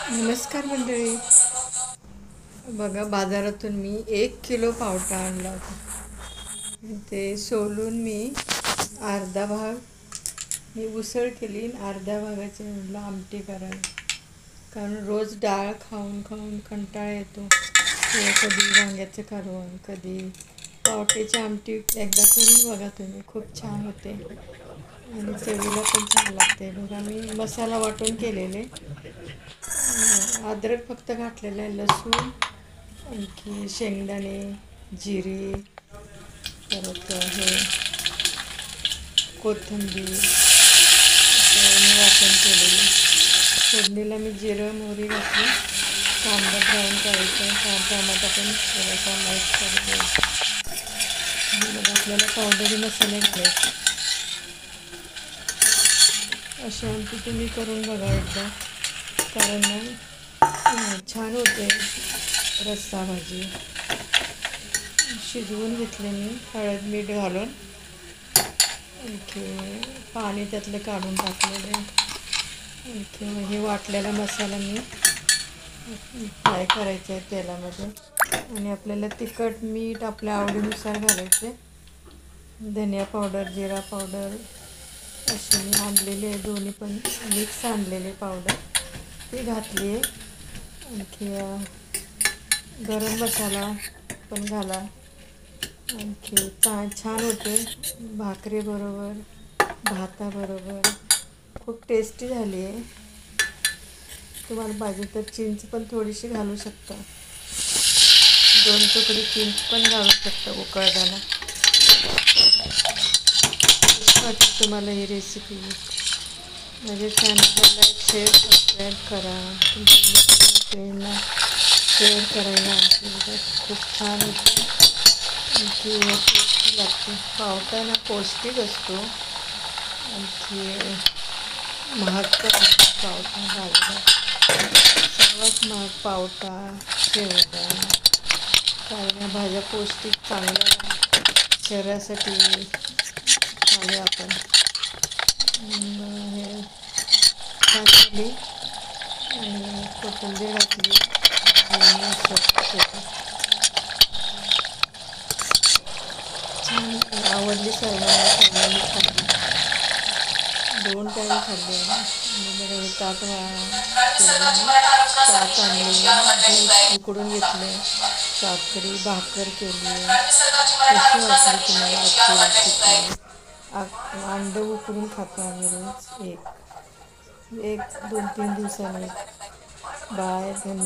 नमस्कार मंडळी. बघा, बाजारातून मी 1 किलो पावटा आणला होता. ते सोलून मी अर्धा भाग मी उसळ केली आणि अर्ध्या भागाचे म्हटलं आमटी करावी. कारण रोज डाळ खाऊन खाऊन कंटाळा येतो. किंवा कधी वांग्याचं कालवण, कधी पावट्याची आमटी एकदा करून बघा तुम्ही, खूप छान होते आणि चवीला पण छान लागते. बघा, मी मसाला वाटून केलेले. अद्रक फक्त घातलेलं आहे, लसूण, आणखी शेंगदाणे, जिरे, परत हे कोथिंबीर मी वाटण केलेलं. फोडणीला मी जिरं मोहरी घातली, कांदा ब्राऊन करायचा, टमाटा पण थोडासा लाईट करायचा. मग आपल्याला पावडरी मसाले घालायचे. अशी आमटी तुम्ही करून बघा एकदा, कारण छान होते. रस्सा भाजी शिजवून घेतले मी हळद मीठ घालून. आणखी पाणी त्यातलं काढून टाकलेलं. आणखी हे वाटलेला मसाला मी फ्राय करायचा आहे तेलामध्ये. आणि आपल्याला तिखट मीठ आपल्या आवडीनुसार घालायचे. धनिया पावडर, जिरा पावडर अशी मी आणलेले आहे, दोन्ही पण मिक्स आणलेले पावडर ती घातली आहे. आणखी गरम मसाला पण घाला. आणखी छान होते भाकरीबरोबर, भाताबरोबर. खूप टेस्टी झाली आहे. तुम्हाला पाहिजे तर चिंच पण थोडीशी घालू शकता. 2 तुकडे चिंच पण घालू शकता उकळताना. वाटतं तुम्हाला ही रेसिपी माझ्या चॅनलला लाईक शेअर सबस्क्राईब करा. तुमच्या फ्रेंडला शेअर करायला खूप छान होते. आणखी टेस्टी लागते. पावटा ना पौष्टिक असतो. आणखी महाग पण असतो पावटा बाजारात. सर्वात महाग पावटा, शेवगा. कारण या भाज्या पौष्टिक, चांगल्या शरीरासाठी खाल्ल्या आपण. हे छान केली आणि कोथिंबीर घातली. छान आवडली सर्वांनी खाल्ली. 2 टाईम खाल्ली. आणि ताट आणले, उकडून घेतले, साखरी भाकर केली. कशी वाटली तुम्हाला आजची रेसिपी? अंडं उकडून खातो आम्ही रोज, एक 2-3 दिवसांनी. बाय. धन्यवाद.